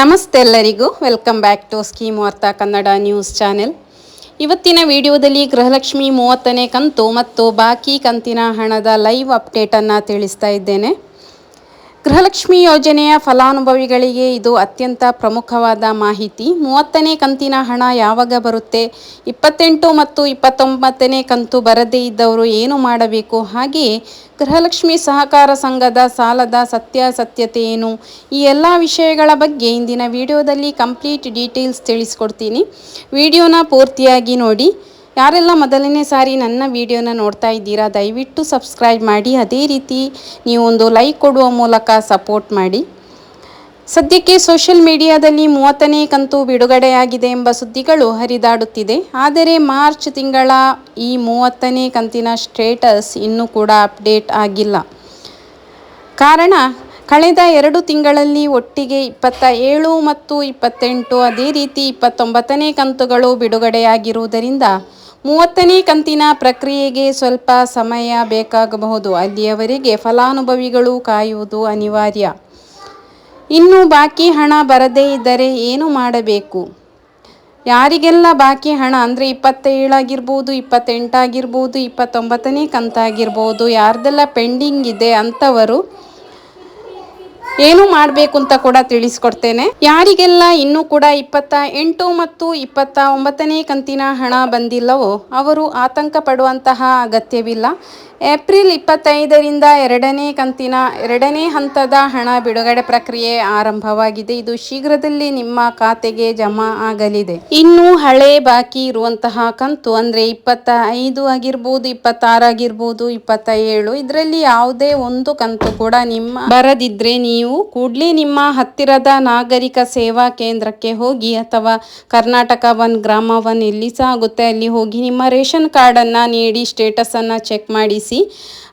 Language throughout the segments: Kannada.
ನಮಸ್ತೆ ಎಲ್ಲರಿಗೂ ವೆಲ್ಕಮ್ ಬ್ಯಾಕ್ ಟು ಸ್ಕೀಮ್ ವಾರ್ತಾ ಕನ್ನಡ ನ್ಯೂಸ್ ಚಾನೆಲ್. ಇವತ್ತಿನ ವಿಡಿಯೋದಲ್ಲಿ ಗೃಹಲಕ್ಷ್ಮಿ 30ನೇ ಕಂತು ಮತ್ತು ಬಾಕಿ ಕಂತಿನ ಹಣದ ಲೈವ್ ಅಪ್ಡೇಟನ್ನು ತಿಳಿಸ್ತಾ ಇದ್ದೇನೆ. ಗೃಹಲಕ್ಷ್ಮಿ ಯೋಜನೆಯ ಫಲಾನುಭವಿಗಳಿಗೆ ಇದು ಅತ್ಯಂತ ಪ್ರಮುಖವಾದ ಮಾಹಿತಿ. 30ನೇ ಕಂತಿನ ಹಣ ಯಾವಾಗ ಬರುತ್ತೆ, 28 ಮತ್ತು 29ನೇ ಕಂತು ಬರದೇ ಇದ್ದವರು ಏನು ಮಾಡಬೇಕು, ಹಾಗೆಯೇ ಗೃಹಲಕ್ಷ್ಮಿ ಸಹಕಾರ ಸಂಘದ ಸಾಲದ ಸತ್ಯಾಸತ್ಯತೆ ಏನು, ಈ ಎಲ್ಲ ವಿಷಯಗಳ ಬಗ್ಗೆ ಇಂದಿನ ವಿಡಿಯೋದಲ್ಲಿ ಕಂಪ್ಲೀಟ್ ಡೀಟೇಲ್ಸ್ ತಿಳಿಸ್ಕೊಡ್ತೀನಿ. ವಿಡಿಯೋನ ಪೂರ್ತಿಯಾಗಿ ನೋಡಿ. ಯಾರೆಲ್ಲ ಮೊದಲನೇ ಸಾರಿ ನನ್ನ ವಿಡಿಯೋನ ನೋಡ್ತಾ ಇದ್ದೀರಾ ದಯವಿಟ್ಟು ಸಬ್ಸ್ಕ್ರೈಬ್ ಮಾಡಿ, ಅದೇ ರೀತಿ ನೀವು ಒಂದು ಲೈಕ್ ಕೊಡುವ ಮೂಲಕ ಸಪೋರ್ಟ್ ಮಾಡಿ. ಸದ್ಯಕ್ಕೆ ಸೋಷಿಯಲ್ ಮೀಡಿಯಾದಲ್ಲಿ 30ನೇ ಕಂತು ಬಿಡುಗಡೆಯಾಗಿದೆ ಎಂಬ ಸುದ್ದಿಗಳು ಹರಿದಾಡುತ್ತಿದೆ. ಆದರೆ ಮಾರ್ಚ್ ತಿಂಗಳ ಈ 30ನೇ ಕಂತಿನ ಸ್ಟೇಟಸ್ ಇನ್ನೂ ಕೂಡ ಅಪ್ಡೇಟ್ ಆಗಿಲ್ಲ. ಕಾರಣ, ಕಳೆದ 2 ತಿಂಗಳಲ್ಲಿ ಒಟ್ಟಿಗೆ 27 ಮತ್ತು 28 ಅದೇ ರೀತಿ 29ನೇ ಕಂತುಗಳು ಬಿಡುಗಡೆಯಾಗಿರುವುದರಿಂದ 30ನೇ ಕಂತಿನ ಪ್ರಕ್ರಿಯೆಗೆ ಸ್ವಲ್ಪ ಸಮಯ ಬೇಕಾಗಬಹುದು. ಅಲ್ಲಿಯವರೆಗೆ ಫಲಾನುಭವಿಗಳು ಕಾಯುವುದು ಅನಿವಾರ್ಯ. ಇನ್ನು ಬಾಕಿ ಹಣ ಬರದೇ ಇದ್ದರೆ ಏನು ಮಾಡಬೇಕು? ಯಾರಿಗೆಲ್ಲ ಬಾಕಿ ಹಣ ಅಂದರೆ 27 ಆಗಿರ್ಬೋದು, 28 ಆಗಿರ್ಬೋದು, 29ನೇ ಕಂತಾಗಿರ್ಬೋದು, ಯಾರ್ದೆಲ್ಲ ಪೆಂಡಿಂಗ್ ಇದೆ ಅಂಥವರು ಏನು ಮಾಡಬೇಕು ಅಂತ ಕೂಡ ತಿಳಿಸ್ಕೊಡ್ತೇನೆ. ಯಾರಿಗೆಲ್ಲ ಇನ್ನೂ ಕೂಡ 28 ಮತ್ತು 29ನೇ ಕಂತಿನ ಹಣ ಬಂದಿಲ್ಲವೋ ಅವರು ಆತಂಕ ಪಡುವಂತಹ ಅಗತ್ಯವಿಲ್ಲ. ಏಪ್ರಿಲ್ 25ರಿಂದ 2ನೇ ಕಂತಿನ 2ನೇ ಹಂತದ ಹಣ ಬಿಡುಗಡೆ ಪ್ರಕ್ರಿಯೆ ಆರಂಭವಾಗಿದೆ. ಇದು ಶೀಘ್ರದಲ್ಲಿ ನಿಮ್ಮ ಖಾತೆಗೆ ಜಮಾ ಆಗಲಿದೆ. ಇನ್ನು ಹಳೆ ಬಾಕಿ ಇರುವಂತಹ ಕಂತು ಅಂದರೆ 25 ಆಗಿರ್ಬೋದು, 26 ಆಗಿರ್ಬೋದು, 27 ಇದರಲ್ಲಿ ಯಾವುದೇ ಒಂದು ಕಂತು ಕೂಡ ನಿಮ್ಮ ಬರದಿದ್ರೆ ನೀವು ಕೂಡಲೇ ನಿಮ್ಮ ಹತ್ತಿರದ ನಾಗರಿಕ ಸೇವಾ ಕೇಂದ್ರಕ್ಕೆ ಹೋಗಿ ಅಥವಾ ಕರ್ನಾಟಕ 1 ಗ್ರಾಮ 1 ಎಲ್ಲಿ ಸಹ ಆಗುತ್ತೆ ಅಲ್ಲಿ ಹೋಗಿ ನಿಮ್ಮ ರೇಷನ್ ಕಾರ್ಡನ್ನು ನೀಡಿ ಸ್ಟೇಟಸನ್ನು ಚೆಕ್ ಮಾಡಿಸಿ.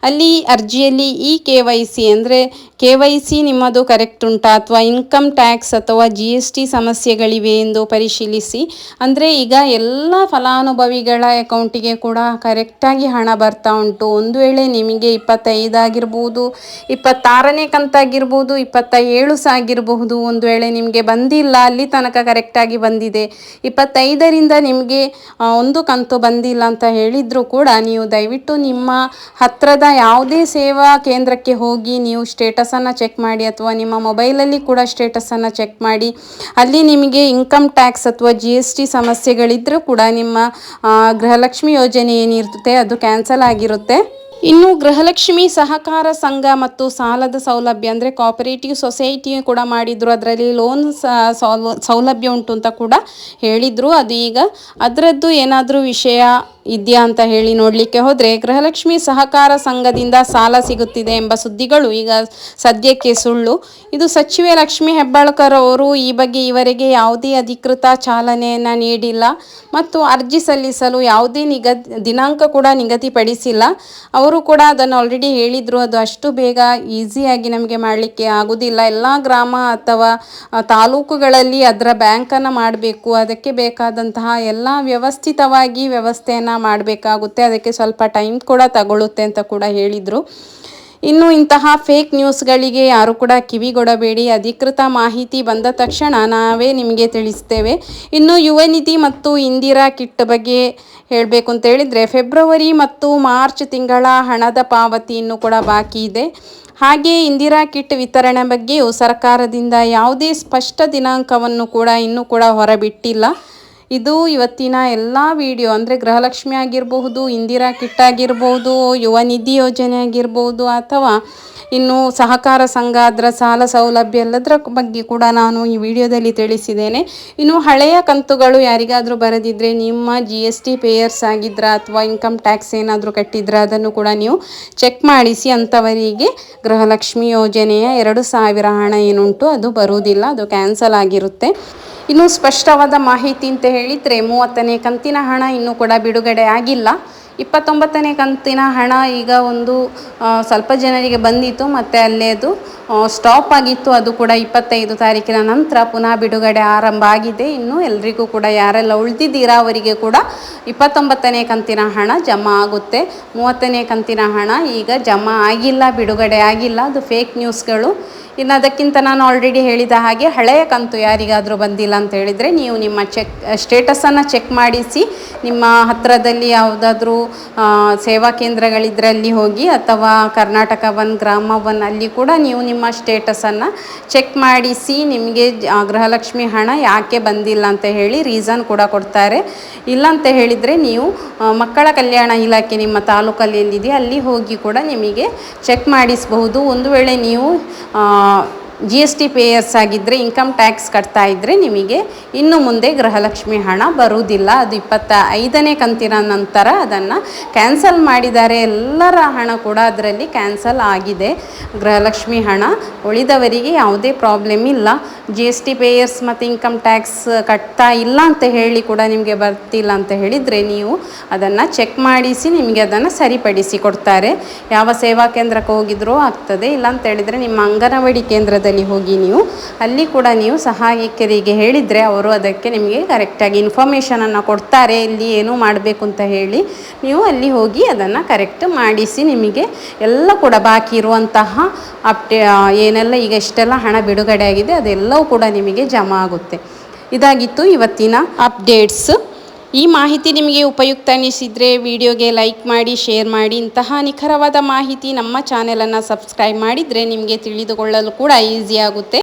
ಅಲ್ಲಿ ಅರ್ಜಿಯಲ್ಲಿ KYC ಅಂದರೆ KYC ನಿಮ್ಮದು ಕರೆಕ್ಟ್ ಉಂಟಾ ಅಥವಾ ಇನ್ಕಮ್ ಟ್ಯಾಕ್ಸ್ ಅಥವಾ GST ಸಮಸ್ಯೆಗಳಿವೆ ಎಂದು ಪರಿಶೀಲಿಸಿ. ಅಂದರೆ ಈಗ ಎಲ್ಲ ಫಲಾನುಭವಿಗಳ ಅಕೌಂಟಿಗೆ ಕೂಡ ಕರೆಕ್ಟಾಗಿ ಹಣ ಬರ್ತಾ ಉಂಟು. ಒಂದು ವೇಳೆ ನಿಮಗೆ 25 ಆಗಿರ್ಬೋದು, 26ನೇ ಕಂತಾಗಿರ್ಬೋದು, 27 ಸಹ ಆಗಿರಬಹುದು, ಒಂದು ವೇಳೆ ನಿಮಗೆ ಬಂದಿಲ್ಲ ಅಲ್ಲಿ ತನಕ ಕರೆಕ್ಟಾಗಿ ಬಂದಿದೆ, 25ರಿಂದ ನಿಮಗೆ ಒಂದು ಕಂತು ಬಂದಿಲ್ಲ ಅಂತ ಹೇಳಿದರೂ ಕೂಡ ನೀವು ದಯವಿಟ್ಟು ನಿಮ್ಮ ಹತ್ತಿರದ ಯಾವುದೇ ಸೇವಾ ಕೇಂದ್ರಕ್ಕೆ ಹೋಗಿ ನೀವು ಸ್ಟೇಟಸನ್ನು ಚೆಕ್ ಮಾಡಿ ಅಥವಾ ನಿಮ್ಮ ಮೊಬೈಲಲ್ಲಿ ಕೂಡ ಸ್ಟೇಟಸನ್ನು ಚೆಕ್ ಮಾಡಿ. ಅಲ್ಲಿ ನಿಮಗೆ ಇನ್ಕಮ್ ಟ್ಯಾಕ್ಸ್ ಅಥವಾ GST ಸಮಸ್ಯೆಗಳಿದ್ದರೂ ಕೂಡ ನಿಮ್ಮ ಗೃಹಲಕ್ಷ್ಮಿ ಯೋಜನೆ ಏನಿರುತ್ತೆ ಅದು ಕ್ಯಾನ್ಸಲ್ ಆಗಿರುತ್ತೆ. ಇನ್ನು ಗೃಹಲಕ್ಷ್ಮಿ ಸಹಕಾರ ಸಂಘ ಮತ್ತು ಸಾಲದ ಸೌಲಭ್ಯ ಅಂದರೆ ಕೋಆಪರೇಟಿವ್ ಸೊಸೈಟಿ ಕೂಡ ಮಾಡಿದ್ರು, ಅದರಲ್ಲಿ ಲೋನ್ ಸೌಲಭ್ಯ ಉಂಟು ಅಂತ ಕೂಡ ಹೇಳಿದರು. ಅದು ಈಗ ಅದರದ್ದು ಏನಾದರೂ ವಿಷಯ ಇದೆಯಾ ಅಂತ ಹೇಳಿ ನೋಡಲಿಕ್ಕೆ ಹೋದರೆ ಗೃಹಲಕ್ಷ್ಮಿ ಸಹಕಾರ ಸಂಘದಿಂದ ಸಾಲ ಸಿಗುತ್ತಿದೆ ಎಂಬ ಸುದ್ದಿಗಳು ಈಗ ಸದ್ಯಕ್ಕೆ ಸುಳ್ಳು. ಇದು ಸಚಿವೆ ಲಕ್ಷ್ಮೀ ಹೆಬ್ಬಾಳ್ಕರ್ ಅವರು ಈ ಬಗ್ಗೆ ಈವರೆಗೆ ಯಾವುದೇ ಅಧಿಕೃತ ಚಾಲನೆಯನ್ನು ನೀಡಿಲ್ಲ ಮತ್ತು ಅರ್ಜಿ ಸಲ್ಲಿಸಲು ಯಾವುದೇ ದಿನಾಂಕ ಕೂಡ ನಿಗದಿಪಡಿಸಿಲ್ಲ. ಅವರು ಕೂಡ ಅದನ್ನು ಆಲ್ರೆಡಿ ಹೇಳಿದರು, ಅದು ಅಷ್ಟು ಬೇಗ ಈಸಿಯಾಗಿ ನಮಗೆ ಮಾಡಲಿಕ್ಕೆ ಆಗೋದಿಲ್ಲ. ಎಲ್ಲ ಗ್ರಾಮ ಅಥವಾ ತಾಲೂಕುಗಳಲ್ಲಿ ಅದರ ಬ್ಯಾಂಕನ್ನು ಮಾಡಬೇಕು, ಅದಕ್ಕೆ ಬೇಕಾದಂತಹ ಎಲ್ಲ ವ್ಯವಸ್ಥಿತವಾಗಿ ವ್ಯವಸ್ಥೆಯನ್ನು ಮಾಡಬೇಕಾಗುತ್ತೆ, ಅದಕ್ಕೆ ಸ್ವಲ್ಪ ಟೈಮ್ ಕೂಡ ತಗೊಳ್ಳುತ್ತೆ ಅಂತ ಕೂಡ ಹೇಳಿದರು. ಇನ್ನು ಇಂತಹ ಫೇಕ್ ನ್ಯೂಸ್ಗಳಿಗೆ ಯಾರು ಕೂಡ ಕಿವಿಗೊಡಬೇಡಿ. ಅಧಿಕೃತ ಮಾಹಿತಿ ಬಂದ ತಕ್ಷಣ ನಾವೇ ನಿಮಗೆ ತಿಳಿಸ್ತೇವೆ. ಇನ್ನು ಯುವ ನಿಧಿ ಮತ್ತು ಇಂದಿರಾ ಕಿಟ್ ಬಗ್ಗೆ ಹೇಳಬೇಕು ಅಂತ ಹೇಳಿದರೆ ಫೆಬ್ರವರಿ ಮತ್ತು ಮಾರ್ಚ್ ತಿಂಗಳ ಹಣದ ಪಾವತಿ ಇನ್ನೂ ಕೂಡ ಬಾಕಿ ಇದೆ. ಹಾಗೆ ಇಂದಿರಾ ಕಿಟ್ ವಿತರಣೆ ಬಗ್ಗೆಯೂ ಸರ್ಕಾರದಿಂದ ಯಾವುದೇ ಸ್ಪಷ್ಟ ದಿನಾಂಕವನ್ನು ಕೂಡ ಇನ್ನೂ ಕೂಡ ಹೊರಬಿಟ್ಟಿಲ್ಲ. ಇದು ಇವತ್ತಿನ ಎಲ್ಲ ವಿಡಿಯೋ ಅಂದರೆ ಗೃಹಲಕ್ಷ್ಮಿ ಆಗಿರಬಹುದು, ಇಂದಿರಾ ಕಿಟ್ ಆಗಿರ್ಬೋದು, ಯುವ ನಿಧಿ ಯೋಜನೆ ಆಗಿರ್ಬೋದು ಅಥವಾ ಇನ್ನು ಸಹಕಾರ ಸಂಘ ಅದರ ಸಾಲ ಸೌಲಭ್ಯ ಎಲ್ಲದರ ಬಗ್ಗೆ ಕೂಡ ನಾನು ಈ ವಿಡಿಯೋದಲ್ಲಿ ತಿಳಿಸಿದ್ದೇನೆ. ಇನ್ನು ಹಳೆಯ ಕಂತುಗಳು ಯಾರಿಗಾದರೂ ಬರದಿದ್ದರೆ ನಿಮ್ಮ GST ಪೇಯರ್ಸ್ ಆಗಿದ್ರ ಅಥವಾ ಇನ್ಕಮ್ ಟ್ಯಾಕ್ಸ್ ಏನಾದರೂ ಕಟ್ಟಿದ್ರೆ ಅದನ್ನು ಕೂಡ ನೀವು ಚೆಕ್ ಮಾಡಿಸಿ. ಅಂಥವರಿಗೆ ಗೃಹಲಕ್ಷ್ಮಿ ಯೋಜನೆಯ 2,000 ಹಣ ಏನುಂಟು ಅದು ಬರುವುದಿಲ್ಲ, ಅದು ಕ್ಯಾನ್ಸಲ್ ಆಗಿರುತ್ತೆ. ಇನ್ನು ಸ್ಪಷ್ಟವಾದ ಮಾಹಿತಿ ಅಂತ ಹೇಳಿದರೆ 30ನೇ ಕಂತಿನ ಹಣ ಇನ್ನೂ ಕೂಡ ಬಿಡುಗಡೆ ಆಗಿಲ್ಲ. 29ನೇ ಕಂತಿನ ಹಣ ಈಗ ಒಂದು ಸ್ವಲ್ಪ ಜನರಿಗೆ ಬಂದಿತ್ತು ಮತ್ತು ಅಲ್ಲೇ ಅದು ಸ್ಟಾಪ್ ಆಗಿತ್ತು. ಅದು ಕೂಡ 25 ತಾರೀಕಿನ ನಂತರ ಪುನಃ ಬಿಡುಗಡೆ ಆರಂಭ ಆಗಿದೆ. ಇನ್ನು ಎಲ್ರಿಗೂ ಕೂಡ ಯಾರೆಲ್ಲ ಉಳಿದಿದ್ದೀರಾ ಅವರಿಗೆ ಕೂಡ 29ನೇ ಕಂತಿನ ಹಣ ಜಮಾ ಆಗುತ್ತೆ. 30ನೇ ಕಂತಿನ ಹಣ ಈಗ ಜಮಾ ಆಗಿಲ್ಲ, ಬಿಡುಗಡೆ ಆಗಿಲ್ಲ. ಅದು ಫೇಕ್ ನ್ಯೂಸ್ಗಳು. ಇನ್ನು ಅದಕ್ಕಿಂತ ನಾನು ಆಲ್ರೆಡಿ ಹೇಳಿದ ಹಾಗೆ ಹಳೆಯ ಕಂತು ಯಾರಿಗಾದರೂ ಬಂದಿಲ್ಲ ಅಂತ ಹೇಳಿದರೆ ನೀವು ನಿಮ್ಮ ಸ್ಟೇಟಸನ್ನು ಚೆಕ್ ಮಾಡಿಸಿ. ನಿಮ್ಮ ಹತ್ತಿರದಲ್ಲಿ ಯಾವುದಾದ್ರೂ ಸೇವಾ ಕೇಂದ್ರಗಳಿದ್ರಲ್ಲಿ ಹೋಗಿ, ಅಥವಾ ಕರ್ನಾಟಕ ಒನ್, ಗ್ರಾಮ ಒನ್ ಅಲ್ಲಿ ಕೂಡ ನೀವು ನಿಮ್ಮ ಸ್ಟೇಟಸನ್ನು ಚೆಕ್ ಮಾಡಿಸಿ. ನಿಮಗೆ ಗೃಹಲಕ್ಷ್ಮಿ ಹಣ ಯಾಕೆ ಬಂದಿಲ್ಲ ಅಂತ ಹೇಳಿ ರೀಸನ್ ಕೂಡ ಕೊಡ್ತಾರೆ. ಇಲ್ಲ ಅಂತ ಹೇಳಿದರೆ ನೀವು ಮಕ್ಕಳ ಕಲ್ಯಾಣ ಇಲಾಖೆ ನಿಮ್ಮ ತಾಲೂಕಲ್ಲಿ ಎಲ್ಲಿದೆ ಅಲ್ಲಿ ಹೋಗಿ ಕೂಡ ನಿಮಗೆ ಚೆಕ್ ಮಾಡಿಸಬಹುದು. ಒಂದು ವೇಳೆ ನೀವು GST ಪೇಯರ್ಸ್ ಆಗಿದ್ದರೆ, ಇನ್ಕಮ್ ಟ್ಯಾಕ್ಸ್ ಕಟ್ತಾ ಇದ್ದರೆ ನಿಮಗೆ ಇನ್ನು ಮುಂದೆ ಗೃಹಲಕ್ಷ್ಮಿ ಹಣ ಬರುವುದಿಲ್ಲ. ಅದು 25ನೇ ಕಂತಿನ ನಂತರ ಅದನ್ನು ಕ್ಯಾನ್ಸಲ್ ಮಾಡಿದ್ದಾರೆ. ಎಲ್ಲರ ಹಣ ಕೂಡ ಅದರಲ್ಲಿ ಕ್ಯಾನ್ಸಲ್ ಆಗಿದೆ. ಗೃಹಲಕ್ಷ್ಮಿ ಹಣ ಉಳಿದವರಿಗೆ ಯಾವುದೇ ಪ್ರಾಬ್ಲಮ್ ಇಲ್ಲ. GST ಪೇಯರ್ಸ್ ಮತ್ತು ಇನ್ಕಮ್ ಟ್ಯಾಕ್ಸ್ ಕಟ್ತಾ ಇಲ್ಲ ಅಂತ ಹೇಳಿ ಕೂಡ ನಿಮಗೆ ಬರ್ತಿಲ್ಲ ಅಂತ ಹೇಳಿದರೆ ನೀವು ಅದನ್ನು ಚೆಕ್ ಮಾಡಿಸಿ ನಿಮಗೆ ಅದನ್ನು ಸರಿಪಡಿಸಿ ಕೊಡ್ತಾರೆ. ಯಾವ ಸೇವಾ ಕೇಂದ್ರಕ್ಕೆ ಹೋಗಿದ್ರೂ ಆಗ್ತದೆ. ಇಲ್ಲ ಅಂತ ಹೇಳಿದರೆ ನಿಮ್ಮ ಅಂಗನವಾಡಿ ಕೇಂದ್ರದಲ್ಲಿ ಹೋಗಿ ನೀವು ಅಲ್ಲಿ ಕೂಡ ನೀವು ಸಹಾಯಕರಿಗೆ ಹೇಳಿದರೆ ಅವರು ಅದಕ್ಕೆ ನಿಮಗೆ ಕರೆಕ್ಟಾಗಿ ಇನ್ಫಾರ್ಮೇಷನನ್ನು ಕೊಡ್ತಾರೆ. ಇಲ್ಲಿ ಏನು ಮಾಡಬೇಕು ಅಂತ ಹೇಳಿ ನೀವು ಅಲ್ಲಿ ಹೋಗಿ ಅದನ್ನು ಕರೆಕ್ಟ್ ಮಾಡಿಸಿ ನಿಮಗೆ ಎಲ್ಲ ಕೂಡ ಬಾಕಿ ಇರುವಂತಹ ಏನೆಲ್ಲ ಈಗ ಇಷ್ಟೆಲ್ಲ ಹಣ ಬಿಡುಗಡೆ ಆಗಿದೆ ಅದೆಲ್ಲವೂ ಕೂಡ ನಿಮಗೆ ಜಮಾ ಆಗುತ್ತೆ. ಇದಾಗಿತ್ತು ಇವತ್ತಿನ ಅಪ್ಡೇಟ್ಸ್. ಈ ಮಾಹಿತಿ ನಿಮಗೆ ಉಪಯುಕ್ತ ಅನ್ನಿಸಿದರೆ ವಿಡಿಯೋಗೆ ಲೈಕ್ ಮಾಡಿ, ಶೇರ್ ಮಾಡಿ. ಇಂತಹ ನಿಖರವಾದ ಮಾಹಿತಿ ನಮ್ಮ ಚಾನೆಲನ್ನು ಸಬ್ಸ್ಕ್ರೈಬ್ ಮಾಡಿದರೆ ನಿಮಗೆ ತಿಳಿದುಕೊಳ್ಳಲು ಕೂಡ ಈಸಿ ಆಗುತ್ತೆ.